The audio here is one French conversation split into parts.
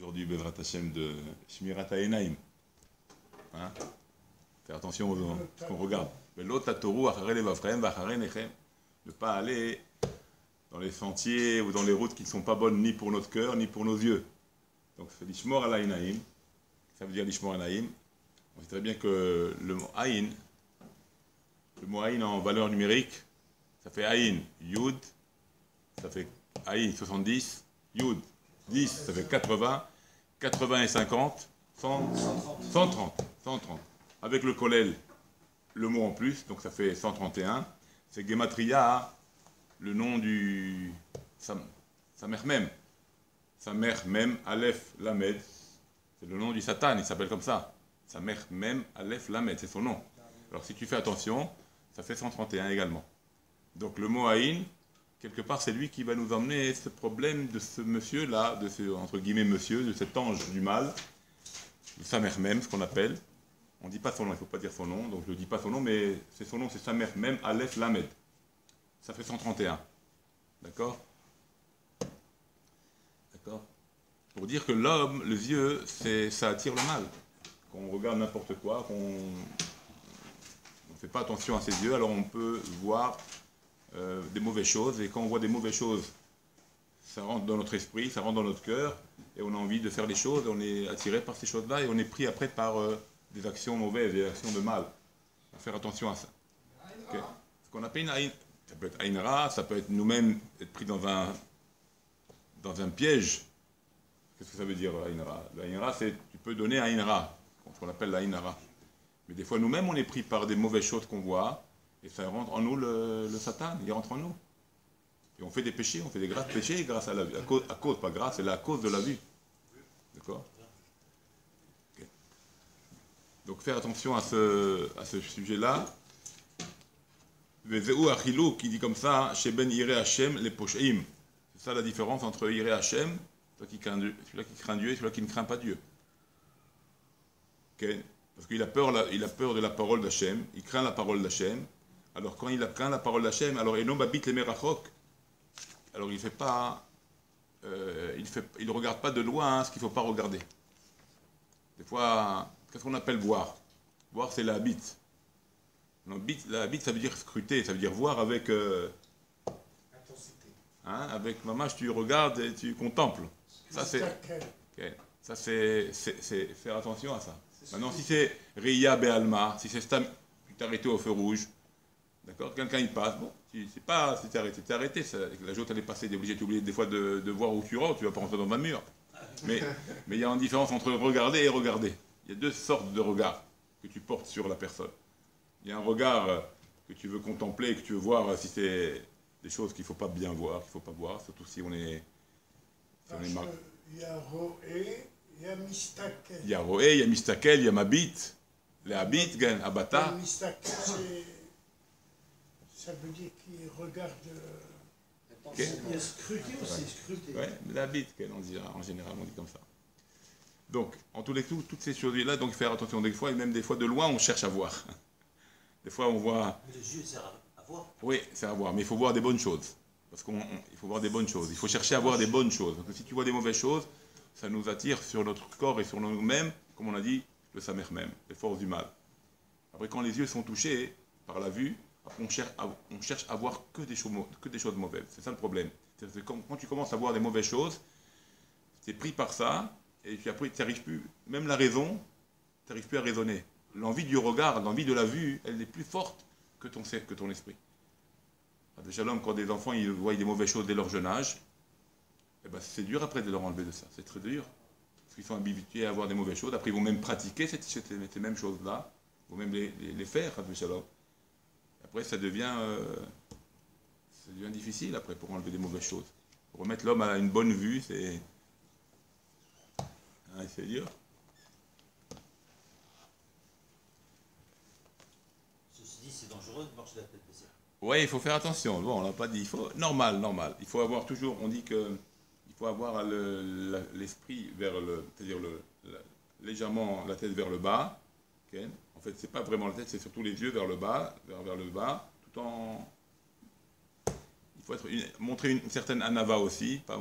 aujourd'hui, Bezrat Hashem, de Shmirat HaEnaim. Hein? Faire attention à ce qu'on regarde. Ne pas aller dans les sentiers ou dans les routes qui ne sont pas bonnes ni pour notre cœur ni pour nos yeux. Donc c'est l'ishmor al aïnaïm. Ça veut dire l'ishmor al aïnaïm. On sait très bien que le mot aïn en valeur numérique, ça fait aïn, yud, ça fait aïn 70, yud 10, ça fait 80, 80 et 50, 130. Avec le kollel, le mot en plus, donc ça fait 131. C'est Gematria, le nom du Samer Mem. Samer Mem, Aleph Lamed. C'est le nom du Satan, il s'appelle comme ça. Samer Mem, Aleph Lamed, c'est son nom. Alors si tu fais attention, ça fait 131 également. Donc le mot Aïn, quelque part, c'est lui qui va nous emmener ce problème de ce monsieur-là, de ce, entre guillemets, monsieur, de cet ange du mal, le Samer Mem, ce qu'on appelle. On ne dit pas son nom, il ne faut pas dire son nom, donc je ne dis pas son nom, mais c'est son nom, c'est Samer Mem, Aleph Lamed. Ça fait 131. D'accord? D'accord? Pour dire que l'homme, les yeux, ça attire le mal. Quand on regarde n'importe quoi, qu'on ne fait pas attention à ses yeux, alors on peut voir des mauvaises choses. Et quand on voit des mauvaises choses, ça rentre dans notre esprit, ça rentre dans notre cœur, et on a envie de faire les choses, on est attiré par ces choses-là, et on est pris après par des actions mauvaises, des actions de mal. Il faut faire attention à ça. Okay. Ce qu'on appelle une aïn, ça peut être aïnra, ça peut être nous-mêmes être pris dans un piège. Qu'est-ce que ça veut dire l'aïnra? L'aïnra, c'est tu peux donner aïnra, ce qu'on appelle l'aïnra. Mais des fois, nous-mêmes, on est pris par des mauvaises choses qu'on voit, et ça rentre en nous, le Satan, il rentre en nous. Et on fait des péchés, on fait des graves péchés grâce à la vue. À cause, pas grâce, c'est la cause de la vue. D'accord? Okay. Donc faire attention à ce sujet-là. Vezeu achilou qui dit comme ça, chez Ben Yireh Hashem les posheim. C'est ça la différence entre Yireh Hashem, celui qui craint Dieu et celui qui ne craint pas Dieu. Okay? Parce qu'il a peur de la parole d'Hashem, il craint la parole d'Hashem. Alors quand il craint la parole d'Hashem, alors Enom habite les merachok. Alors il fait pas, il regarde pas de loin ce qu'il ne faut pas regarder. Des fois, qu'est-ce qu'on appelle voir? Voir, c'est la habite. La habite, ça veut dire scruter, ça veut dire voir avec intensité. Hein, avec mamage, tu regardes et tu contemples. Ça c'est, okay. Ça c'est faire attention à ça. Maintenant, si c'est Riya Be'alma, si c'est tu t'es arrêté au feu rouge, d'accord, quelqu'un il passe, bon, c'est pas si t'es arrêté, la joute elle est passée, t'es obligé des fois de voir où tu rentres, tu vas pas rentrer dans un mur. Mais il y a une différence entre regarder et regarder. Il y a deux sortes de regards que tu portes sur la personne. Il y a un regard que tu veux contempler, que tu veux voir si c'est des choses qu'il ne faut pas bien voir, qu'il ne faut pas voir, surtout si on est... Il y a Roé, il y a Mistakel. Il y a Roé, il y a Mistakel, il y a Mabit, les Habit, Abata. Mistakel, ça veut dire qu'il regarde... Okay. Il y a scruté aussi, scruté. Oui, l'Habit, en général, on dit comme ça. Donc, en tous les cas, toutes ces choses-là, donc faire attention des fois, et même des fois de loin, on cherche à voir. Des fois, on voit... Les yeux servent à voir. Oui, c'est à voir, mais il faut voir des bonnes choses. Parce qu'il faut voir des bonnes choses. Il faut chercher à voir des bonnes choses. Parce que si tu vois des mauvaises choses, ça nous attire sur notre corps et sur nous-mêmes, comme on a dit, le samer même, les forces du mal. Après, quand les yeux sont touchés par la vue, après, on cherche à voir que des choses mauvaises. C'est ça le problème. C'est quand tu commences à voir des mauvaises choses, tu es pris par ça, et puis après, tu n'arrives plus, même la raison, tu n'arrives plus à raisonner. L'envie du regard, l'envie de la vue, elle est plus forte que ton esprit. Shalom, quand des enfants ils voient des mauvaises choses dès leur jeune âge, eh ben, c'est dur après de leur enlever de ça. C'est très dur. Parce qu'ils sont habitués à voir des mauvaises choses. Après, ils vont même pratiquer ces mêmes choses-là. Ils vont même les faire, Shalom. Après, ça devient difficile après pour enlever des mauvaises choses. Pour remettre l'homme à une bonne vue, c'est dur. C'est dangereux de marcher la tête baissée. Oui, il faut faire attention. Bon, on n'a pas dit. Il faut normal. Il faut avoir toujours. On dit que il faut avoir l'esprit vers c'est-à-dire légèrement la tête vers le bas. Okay. En fait, c'est pas vraiment la tête, c'est surtout les yeux vers le bas, vers le bas, tout en. Il faut montrer une certaine anava aussi, pas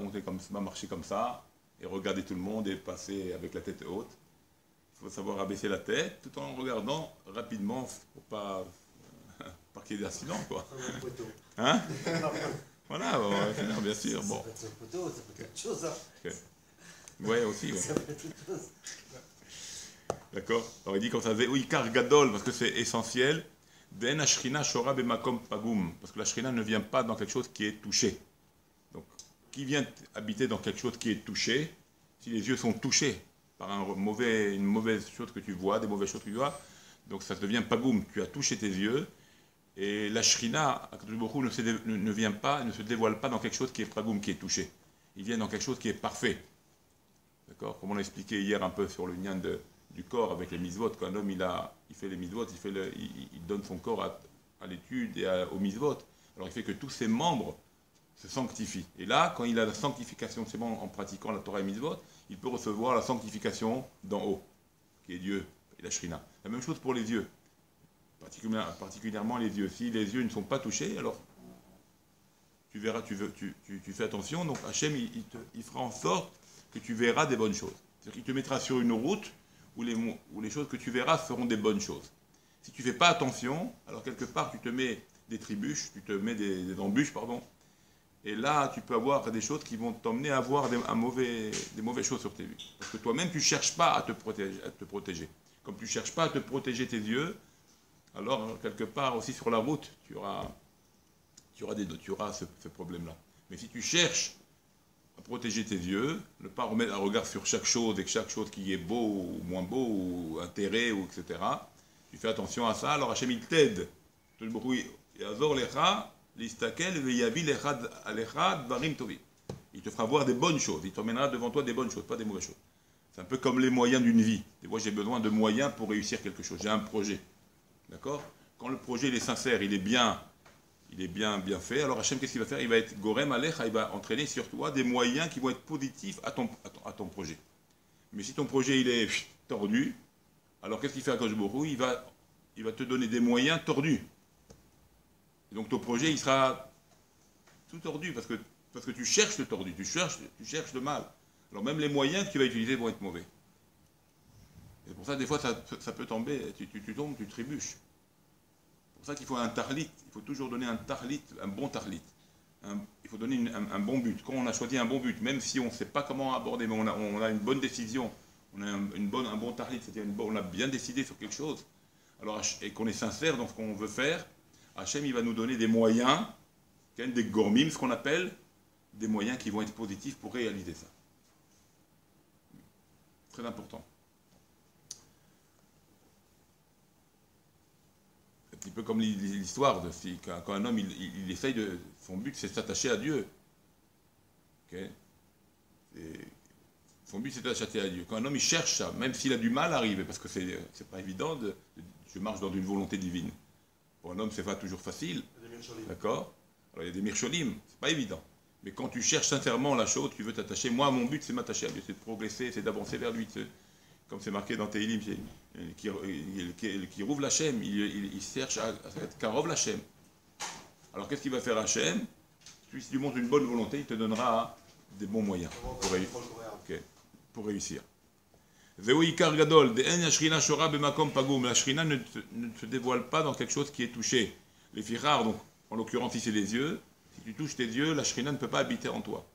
marcher comme ça, et regarder tout le monde et passer avec la tête haute. Il faut savoir abaisser la tête tout en regardant rapidement pour pas qu'il y ait d'accident, quoi. Comme un poteau. Hein? Voilà, bien sûr. Bon. Ça peut être un poteau, ça peut être autre chose. Hein. Okay. Ouais, aussi. Ouais. Ça peut être autre chose. D'accord. Alors il dit comme ça, Ikar Gadol, parce que c'est essentiel. Den Ashrina Shora Bemakom Pagum, parce que la Shrina ne vient pas dans quelque chose qui est touché. Donc, qui vient habiter dans quelque chose qui est touché, si les yeux sont touchés par une mauvaise chose que tu vois, des mauvaises choses que tu vois, donc ça devient Pagum, tu as touché tes yeux, et la Shrina, ne vient pas, ne se dévoile pas dans quelque chose qui est Pagum, qui est touché. Il vient dans quelque chose qui est parfait. D'accord? Comme on a expliqué hier un peu sur le lien du corps avec les mitzvot, quand un homme il fait les mitzvot, il donne son corps à l'étude et aux mitzvot, alors il fait que tous ses membres se sanctifient. Et là, quand il a la sanctification de ses membres en pratiquant la Torah et les mitzvot, il peut recevoir la sanctification d'en haut, qui est Dieu et la Shrina. La même chose pour les yeux, particulièrement les yeux. Si les yeux ne sont pas touchés, alors tu verras, tu fais attention, donc Hachem il fera en sorte que tu verras des bonnes choses. C'est-à-dire qu'il te mettra sur une route où les choses que tu verras seront des bonnes choses. Si tu ne fais pas attention, alors quelque part tu te mets des tribuches, tu te mets des embûches, pardon, et là tu peux avoir des choses qui vont t'emmener à avoir des mauvaises choses sur tes vues. Parce que toi-même tu ne cherches pas à te protéger. Comme tu ne cherches pas à te protéger tes yeux, alors quelque part aussi sur la route, tu auras ce problème-là. Mais si tu cherches à protéger tes yeux, ne pas remettre un regard sur chaque chose et que chaque chose qui est beau ou moins beau ou intérêt ou etc. Tu fais attention à ça, alors Hachem il t'aide. Il te fera voir des bonnes choses, il t'emmènera devant toi des bonnes choses, pas des mauvaises choses. C'est un peu comme les moyens d'une vie. Des fois j'ai besoin de moyens pour réussir quelque chose, j'ai un projet. D'accord? Quand le projet il est sincère, il est bien fait. Alors Hachem, qu'est-ce qu'il va faire? Il va être Gorem Alecha, il va entraîner sur toi des moyens qui vont être positifs à ton projet. Mais si ton projet il est tordu, alors qu'est-ce qu'il fait à Akadosh Baruch Hu? Il va te donner des moyens tordus. Et donc ton projet il sera tout tordu parce que tu cherches le tordu, tu cherches le mal. Alors même les moyens que tu vas utiliser vont être mauvais. Et pour ça, des fois, ça peut tomber, tu tombes, tu trébuches. C'est pour ça qu'il faut un tarlit, il faut toujours donner un tarlit, un bon tarlit. Il faut donner un bon but. Quand on a choisi un bon but, même si on ne sait pas comment aborder, mais on a une bonne décision, on a un bon tarlit, c'est-à-dire on a bien décidé sur quelque chose, alors, et qu'on est sincère dans ce qu'on veut faire, Hachem il va nous donner des moyens, des gormim, ce qu'on appelle, des moyens qui vont être positifs pour réaliser ça. Très important. Un petit peu comme l'histoire de quand un homme il essaye son but c'est de s'attacher à Dieu. Okay? Son but c'est de s'attacher à Dieu. Quand un homme il cherche ça, même s'il a du mal à arriver, parce que c'est pas évident, je marche dans une volonté divine. Pour un homme c'est pas toujours facile. D'accord? Alors il y a des mircholim, c'est pas évident. Mais quand tu cherches sincèrement la chose, tu veux t'attacher. Moi mon but c'est m'attacher à Dieu, c'est de progresser, c'est d'avancer vers lui. Comme c'est marqué dans Tehillim, qui rouvre l'Hachem, il cherche à être Karov l'Hachem. Alors qu'est-ce qu'il va faire Hachem? Si tu lui montres une bonne volonté, il te donnera des bons moyens pour réussir. La Shrina ne se dévoile pas dans quelque chose qui est touché. Les firars, donc en l'occurrence ici c'est les yeux, si tu touches tes yeux, la Shrina ne peut pas habiter en toi.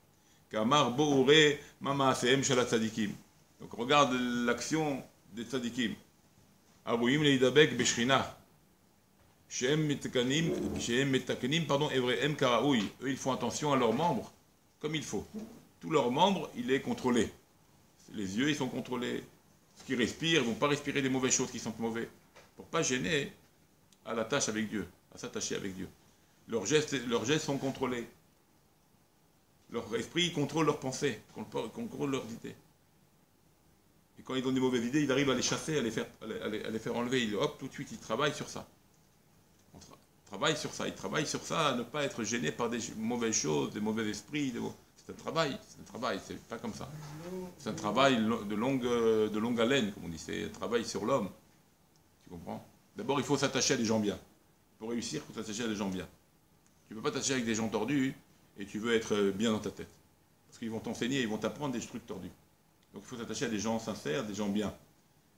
Kamar bo'ure mama asem shel tzadikim. Donc regarde l'action des tzadikim. Arouim leidabek beshrina. Shehem metakenim, pardon, evrehem karaoui. Eux, ils font attention à leurs membres, comme il faut. Tous leurs membres, il est contrôlé. Les yeux, ils sont contrôlés. Ce qu'ils respirent, ils ne vont pas respirer des mauvaises choses qui sont mauvais. Pour ne pas gêner à la tâche avec Dieu, à s'attacher avec Dieu. Leurs gestes sont contrôlés. Leur esprit contrôle leurs pensées, contrôle leurs idées. Et quand ils ont des mauvaises idées, ils arrivent à les chasser, à les faire enlever. Hop, tout de suite, ils travaillent sur ça. Ils travaillent sur ça, à ne pas être gêné par des mauvaises choses, des mauvais esprits. C'est un travail, c'est pas comme ça. C'est un travail de longue haleine, comme on dit. C'est un travail sur l'homme. Tu comprends? D'abord, il faut s'attacher à des gens bien. Pour réussir, il faut s'attacher à des gens bien. Tu ne peux pas t'attacher avec des gens tordus et tu veux être bien dans ta tête. Parce qu'ils vont t'enseigner, ils vont t'apprendre des trucs tordus. Donc il faut s'attacher à des gens sincères, des gens bien.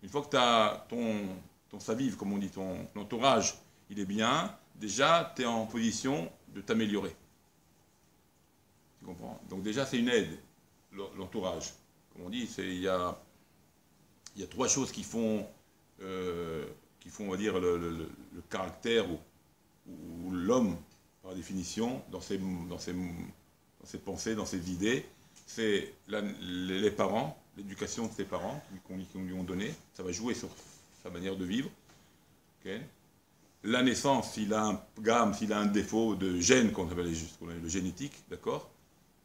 Une fois que tu as ton saviv, comme on dit, ton entourage, il est bien, déjà tu es en position de t'améliorer. Tu comprends? Donc déjà c'est une aide, l'entourage. Comme on dit, il y a trois choses qui font, on va dire, le caractère ou l'homme, par définition, dans ses pensées, dans ses idées. C'est les parents, l'éducation de ses parents qu'on lui ont donné. Ça va jouer sur sa manière de vivre. Okay. La naissance, s'il a un gamme, s'il a un défaut de gène, qu'on appelle le génétique, d'accord,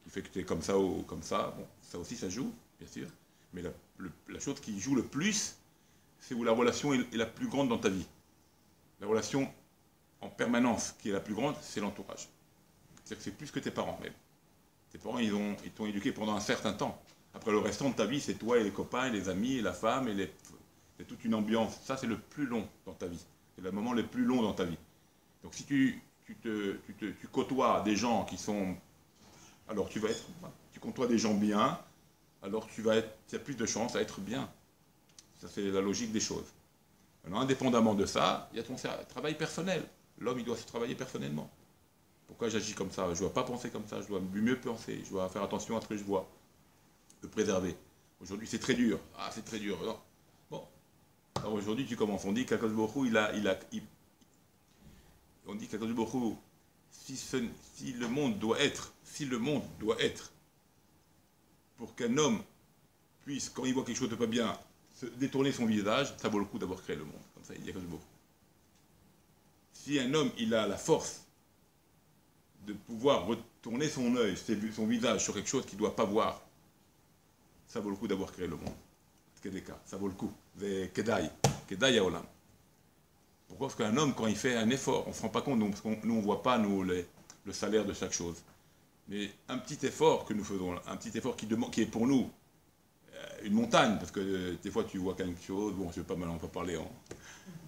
qui fait que tu es comme ça ou comme ça, bon, ça aussi ça joue, bien sûr. Mais la chose qui joue le plus, c'est où la relation est la plus grande dans ta vie. La relation en permanence qui est la plus grande, c'est l'entourage. C'est-à-dire que c'est plus que tes parents même. Tes parents, ils t'ont éduqué pendant un certain temps. Après, le restant de ta vie, c'est toi et les copains, et les amis, et la femme, c'est toute une ambiance. Ça, c'est le plus long dans ta vie. C'est le moment le plus long dans ta vie. Donc, si tu côtoies des gens qui sont... Alors, tu côtoies des gens bien, alors tu as plus de chances à être bien. Ça, c'est la logique des choses. Maintenant, indépendamment de ça, il y a ton travail personnel. L'homme, il doit se travailler personnellement. Pourquoi j'agis comme ça? Je ne dois pas penser comme ça, je dois mieux penser, je dois faire attention à ce que je vois, le préserver. Aujourd'hui, c'est très dur. Ah, c'est très dur. Non. Bon. Alors aujourd'hui, tu commences. On dit qu'Akadosh Baruch Hu, on dit qu'Akadosh Baruch Hu, si le monde doit être, pour qu'un homme puisse, quand il voit quelque chose de pas bien, se détourner son visage, ça vaut le coup d'avoir créé le monde. Comme ça, il dit Akadosh Baruch Hu. Si un homme, il a la force de pouvoir retourner son œil, son visage sur quelque chose qu'il ne doit pas voir, ça vaut le coup d'avoir créé le monde. Ça vaut le coup. Kedai Haolam. Pourquoi? Parce qu'un homme, quand il fait un effort, on ne se rend pas compte, parce que nous, on ne voit pas le salaire de chaque chose. Mais un petit effort que nous faisons, un petit effort qui est pour nous une montagne, parce que des fois tu vois quelque chose, bon, je ne vais pas mal en parler,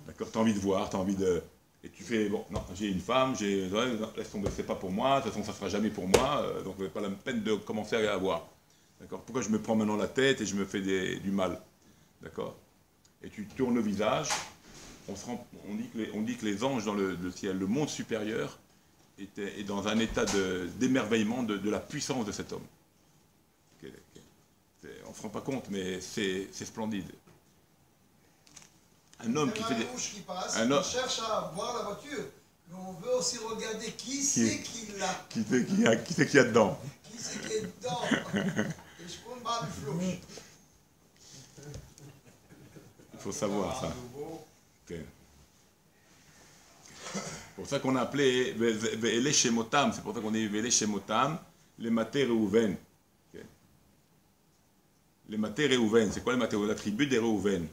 d'accord, tu as envie de voir, tu as envie de... Et tu fais, bon, non, j'ai une femme, laisse tomber, c'est pas pour moi, de toute façon, ça ne sera jamais pour moi, donc pas la peine de commencer à avoir. D'accord? Pourquoi je me prends maintenant la tête et je me fais du mal? D'accord? Et tu tournes le visage, on dit que les anges dans le ciel, le monde supérieur, est dans un état d'émerveillement de la puissance de cet homme. On ne se rend pas compte, mais c'est splendide. Un homme qui fait des... qui passe, on cherche à voir la voiture, mais on veut aussi regarder qui c'est qui l'a. Qui c'est qu'il y a dedans. Qui c'est qui est dedans. Et je prends pas du flou. Il faut savoir ça. Okay. C'est pour ça qu'on a appelé Ve'ele Shemotam, c'est pour ça qu'on dit Ve'ele Shemotam, les Maté Réhouven. Okay. Les Maté Réhouven, c'est quoi les Maté? La tribu des Réhouven.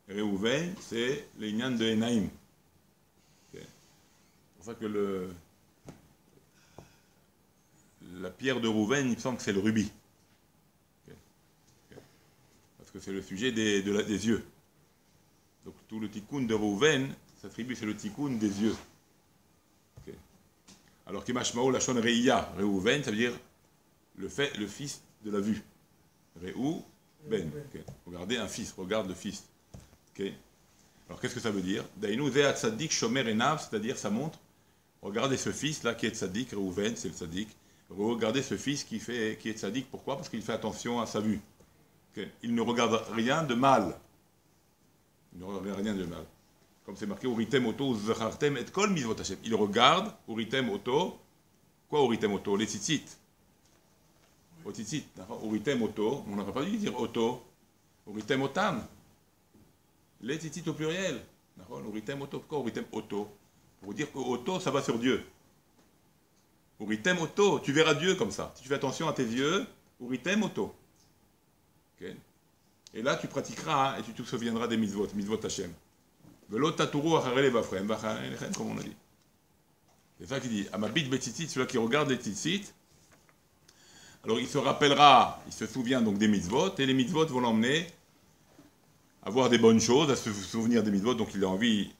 Réhouven, c'est les Inyan de Enaïm. Okay. C'est pour ça que la pierre de Réhouven, il me semble que c'est le rubis. Okay. Okay. Parce que c'est le sujet des yeux. Donc tout le tikkun de Réhouven, sa tribu, c'est le tikkun des yeux. Okay. Alors Kemashmao, la shon Reiya, Réhouven, ça veut dire le fils de la vue. Réhou, Ben. Okay. Regardez un fils, regarde le fils. Okay. Alors qu'est-ce que ça veut dire? Dainu Zéat Tzadik Shomer Enav, c'est-à-dire ça montre, regardez ce fils-là qui est Tzadik, Réhouven, c'est le Tzadik. Regardez ce fils qui est Tzadik, pourquoi? Parce qu'il fait attention à sa vue. Okay. Il ne regarde rien de mal. Il ne regarde rien de mal. Comme c'est marqué, Uritem Oto, Zachartem et Kol Mizvot Hashem. Il regarde, Uritem Oto, quoi Uritem Oto? Les tzitzit. Au tzitzit, Uritem Oto, on n'aurait pas dû dire Oto, Uritem Otam. Les tzitzit au pluriel. Uritem Oto, pourquoi Uritem Oto? Pour dire que Oto, ça va sur Dieu. Uritem Oto, tu verras Dieu comme ça. Si tu fais attention à tes yeux, Uritem Oto. Okay. Et là, tu pratiqueras et tu te souviendras des mitzvot Hashem. Velo taturu acharei levavchem, v'acharei lechem, comme on a dit. C'est ça qui dit, Amabit betzitzit, celui qui regarde les tzitzit, alors il se rappellera, il se souvient donc des mitzvot, et les mitzvot vont l'emmener à voir des bonnes choses, à se souvenir des mitzvot, donc il a envie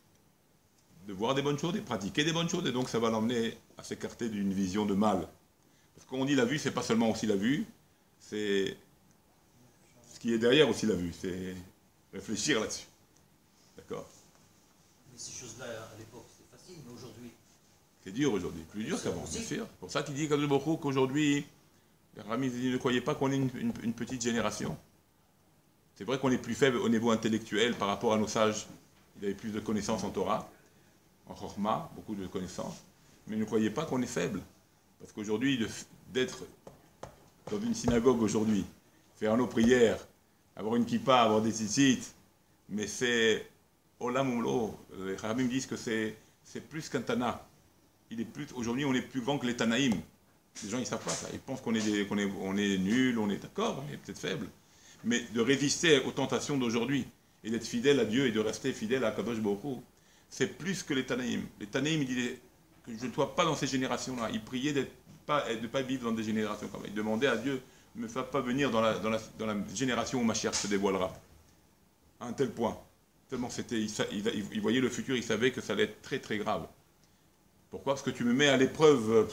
de voir des bonnes choses, de pratiquer des bonnes choses, et donc ça va l'emmener à s'écarter d'une vision de mal. Parce qu'on dit la vue, c'est pas seulement aussi la vue, c'est ce qui est derrière aussi la vue, c'est réfléchir là-dessus. D'accord? Mais ces choses-là, à l'époque, c'était facile, mais aujourd'hui... C'est dur aujourd'hui, plus dur qu'avant, bien possible. sûr. C'est pour ça qu'il dit Kadosh Baruch Hu qu'aujourd'hui, les Ramis ne croyaient pas qu'on est une petite génération. C'est vrai qu'on est plus faible au niveau intellectuel par rapport à nos sages. Il avait plus de connaissances en Torah, en Chorma, beaucoup de connaissances. Mais ne croyez pas qu'on est faible. Parce qu'aujourd'hui, d'être dans une synagogue aujourd'hui, faire nos prières, avoir une kippa, avoir des tzitzit, mais c'est Olam Umlo. Les Rabbins disent que c'est plus qu'un Tana. Aujourd'hui, on est plus grand que les Tanaïm. Les gens, ils ne savent pas ça. Ils pensent qu'on est nul, on est d'accord, on est peut-être faible. Mais de résister aux tentations d'aujourd'hui et d'être fidèle à Dieu et de rester fidèle à Kadosh Baruch Hu, c'est plus que les Tanaïm. Les Tanaïm, ils disaient que je ne sois pas dans ces générations-là. Ils priaient de ne pas vivre dans des générations comme ça. Ils demandaient à Dieu ne me fasse pas venir dans la génération où Mashiach se dévoilera. À un tel point. Tellement ils voyaient le futur, ils savaient que ça allait être très très grave. Pourquoi? Parce que tu me mets à l'épreuve.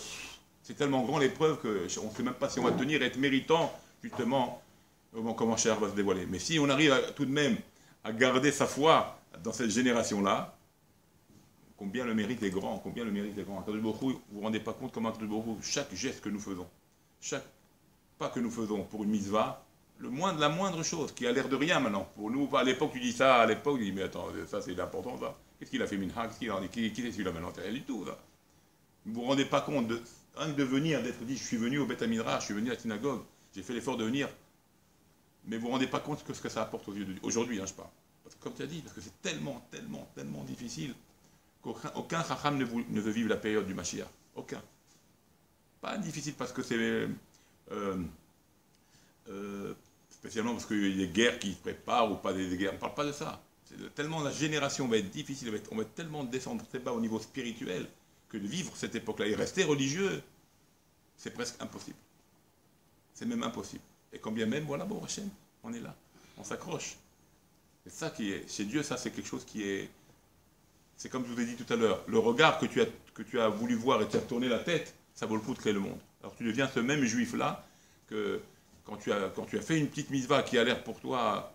C'est tellement grand l'épreuve qu'on ne sait même pas si on va tenir et être méritant, justement, comment Mashiach va se dévoiler. Mais si on arrive tout de même à garder sa foi dans cette génération-là, combien le mérite est grand, combien le mérite est grand. Akadosh Baruch Hu, vous ne vous rendez pas compte comment Akadosh Baruch Hu, chaque geste que nous faisons, chaque pas que nous faisons pour une mitzvah, la moindre chose, qui a l'air de rien maintenant. Pour nous, à l'époque, tu dis ça, à l'époque, tu dis, mais attends, ça c'est important, ça. Qu'est-ce qu'il a fait Minha? Qu'est-ce qu'il en dit? Qui est celui-là maintenant? Rien du tout, ça. Vous ne vous rendez pas compte rien que de venir, d'être dit, je suis venu au Beth Midrash, je suis venu à la synagogue, j'ai fait l'effort de venir. Mais vous ne vous rendez pas compte que ce que ça apporte aux yeux de Dieu. Aujourd'hui, je parle. Parce que comme tu as dit, parce que c'est tellement difficile qu'aucun Chacham ne veut vivre la période du Mashiach. Aucun. Pas difficile parce que c'est... spécialement parce qu'il y a des guerres qui se préparent ou pas des guerres. On ne parle pas de ça. Tellement la génération va être difficile, on va tellement descendre très bas au niveau spirituel que de vivre cette époque-là et rester religieux, c'est presque impossible. C'est même impossible. Et quand bien même, voilà, bon, Hachem, on est là, on s'accroche. C'est ça qui est, chez Dieu, ça c'est quelque chose qui est, c'est comme je vous ai dit tout à l'heure, le regard que tu as voulu voir et tu as tourné la tête, ça vaut le coup de créer le monde. Alors tu deviens ce même juif-là que quand tu as fait une petite mitzvah qui a l'air pour toi,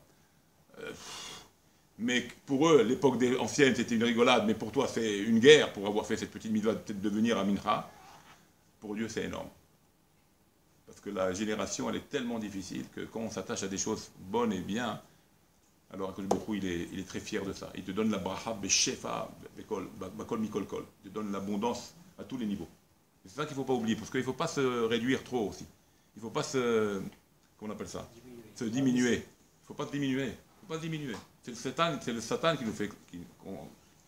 mais pour eux, l'époque ancienne, c'était une rigolade, mais pour toi, c'est une guerre pour avoir fait cette petite mitzvah, peut-être devenir un mincha. Pour Dieu, c'est énorme. Parce que la génération, elle est tellement difficile que quand on s'attache à des choses bonnes et bien, alors Akadosh Baruch Hu, il est très fier de ça. Il te donne la bracha beshefa, bakol mikol kol. Il te donne l'abondance à tous les niveaux. C'est ça qu'il ne faut pas oublier, parce qu'il ne faut pas se réduire trop aussi. Il ne faut pas comment on appelle ça? Se diminuer. Il ne faut pas se diminuer. Il ne faut pas se diminuer. C'est le Satan qui nous fait qu'on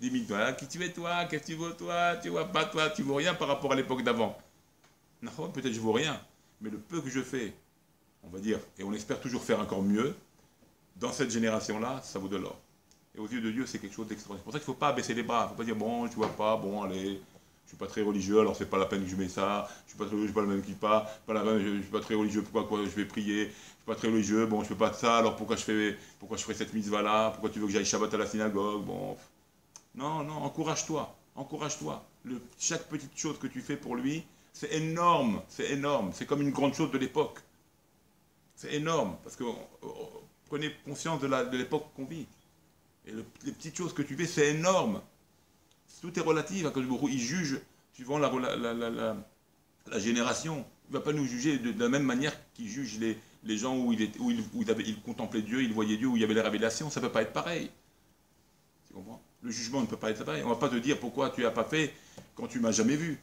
diminue. Qui tu es toi? Qu'est-ce que tu veux toi? Tu ne vois pas toi? Tu ne vaux rien par rapport à l'époque d'avant. Non, peut-être je ne vaux rien. Mais le peu que je fais, on va dire, et on espère toujours faire encore mieux, dans cette génération-là, ça vaut de l'or. Et aux yeux de Dieu, c'est quelque chose d'extraordinaire. C'est pour ça qu'il ne faut pas baisser les bras. Il ne faut pas dire, bon, tu vois pas, bon, allez, je ne suis pas très religieux, alors c'est pas la peine que je mets ça, je ne suis pas très religieux, je ne suis pas le même qui pas je ne suis pas très religieux, pourquoi je vais prier, je ne suis pas très religieux, bon, je ne fais pas de ça, alors pourquoi je ferai cette mitzvah-là, pourquoi tu veux que j'aille Shabbat à la synagogue, bon. Non, encourage-toi, encourage-toi. Chaque petite chose que tu fais pour lui, c'est énorme, c'est comme une grande chose de l'époque. C'est énorme, parce que prenez conscience de l'époque qu'on vit. Et les petites choses que tu fais, c'est énorme. Tout est relatif. Il juge suivant la génération. Il ne va pas nous juger de la même manière qu'il juge les gens où il contemplait Dieu, il voyait Dieu, où il y avait les révélations. Ça ne peut pas être pareil. Tu comprends? Le jugement ne peut pas être pareil. On ne va pas te dire pourquoi tu n'as pas fait quand tu ne m'as jamais vu.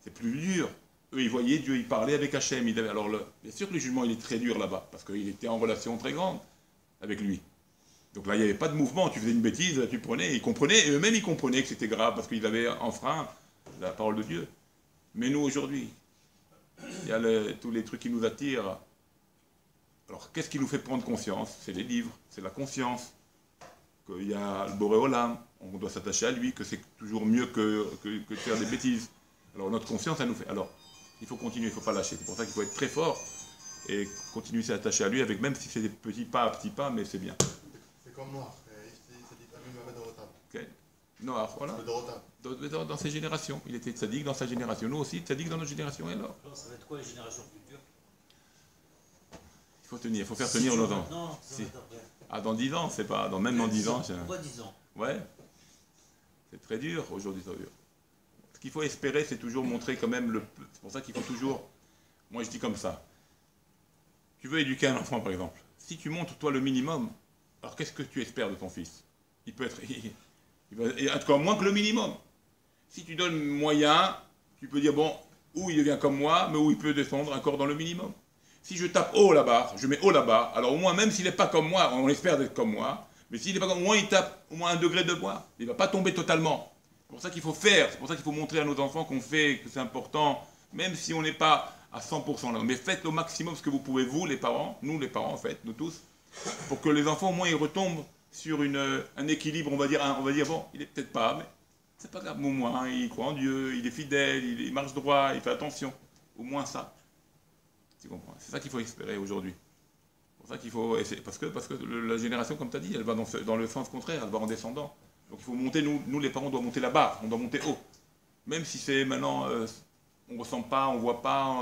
C'est plus dur. Eux, ils voyaient Dieu, ils parlaient avec Hachem. Alors, bien sûr que le jugement, il est très dur là-bas, parce qu'il était en relation très grande avec lui. Donc là, il n'y avait pas de mouvement. Tu faisais une bêtise, là, tu prenais, ils comprenaient, et eux-mêmes, ils comprenaient que c'était grave, parce qu'ils avaient enfreint la parole de Dieu. Mais nous, aujourd'hui, il y a tous les trucs qui nous attirent. Alors, qu'est-ce qui nous fait prendre conscience? C'est les livres, c'est la conscience. Qu'il y a le Boré Olam, on doit s'attacher à lui, que c'est toujours mieux que de faire des bêtises. Alors notre conscience, elle nous fait. Alors, il faut continuer, il ne faut pas lâcher. C'est pour ça qu'il faut être très fort et continuer à s'attacher à lui, avec même si c'est des petits pas, mais c'est bien. C'est comme Noir. C'est dit Amim Mohamed Dorotam. Okay. Noir, voilà. Le Dorotam. Dans ses générations. Il était tzaddik dans sa génération. Nous aussi, tzaddik dans notre génération. Et alors Ça va être quoi les générations futures? Il faut tenir, il faut faire tenir nos enfants. Non, Si. Ah, dans 10 ans, c'est pas, même dans 10 ans. Pourquoi 10 ans? Ouais, c'est très dur aujourd'hui, c'est dur. Ce qu'il faut espérer, c'est toujours montrer quand même le... C'est pour ça qu'il faut toujours... Moi, je dis comme ça. Tu veux éduquer un enfant, par exemple. Si tu montres, toi, le minimum, alors qu'est-ce que tu espères de ton fils? Il peut être... Il va, et en tout cas, moins que le minimum. Si tu donnes moyen, tu peux dire, bon, où il devient comme moi, mais où il peut descendre encore dans le minimum. Si je tape haut là-bas, je mets haut là-bas, alors au moins, même s'il n'est pas comme moi, on espère d'être comme moi, mais s'il n'est pas comme moi, il tape au moins 1 degré de moins. Il ne va pas tomber totalement. C'est pour ça qu'il faut faire, c'est pour ça qu'il faut montrer à nos enfants qu'on fait, que c'est important, même si on n'est pas à 100% là. Mais faites au maximum ce que vous pouvez, vous, les parents, nous les parents en fait, nous tous, pour que les enfants au moins ils retombent sur un équilibre, on va dire, bon, il est peut-être pas, mais c'est pas grave, au moins, il croit en Dieu, il est fidèle, il marche droit, il fait attention. Au moins ça. Tu comprends? C'est ça qu'il faut espérer aujourd'hui. C'est pour ça qu'il faut essayer, parce que la génération, comme tu as dit, elle va dans le sens contraire, elle va en descendant. Donc il faut monter, nous les parents, on doit monter la barre, on doit monter haut. Même si c'est maintenant, on ne ressent pas, on ne voit pas,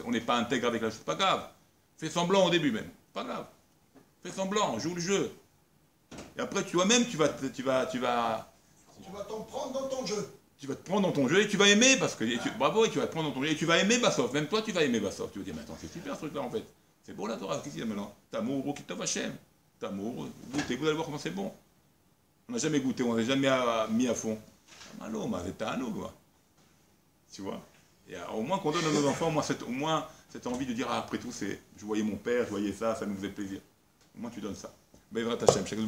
on n'est pas intègre avec la chose, c'est pas grave. Fais semblant au début même, pas grave. Fais semblant, joue le jeu. Et après, toi-même, tu vas t'en prendre dans ton jeu. Tu vas te prendre dans ton jeu et tu vas aimer, parce que, bravo, et tu vas te prendre dans ton jeu et tu vas aimer Bassov. Même toi, tu vas aimer Bassov. Tu vas dire, mais attends, c'est super ce truc-là en fait. C'est beau la Torah, qu'est-ce qu'il y a maintenant? T'amour, qui t'a Hachem. T'amour, goûtez, vous allez voir comment c'est bon. On n'a jamais goûté, on n'a jamais mis à fond. Malo, mais c'est un eau, quoi. Tu vois? Et au moins qu'on donne à nos enfants, au moins cette envie de dire, ah, après tout, je voyais mon père, je voyais ça, ça nous faisait plaisir. Au moins tu donnes ça. Bezrat Hachem, chaque jour,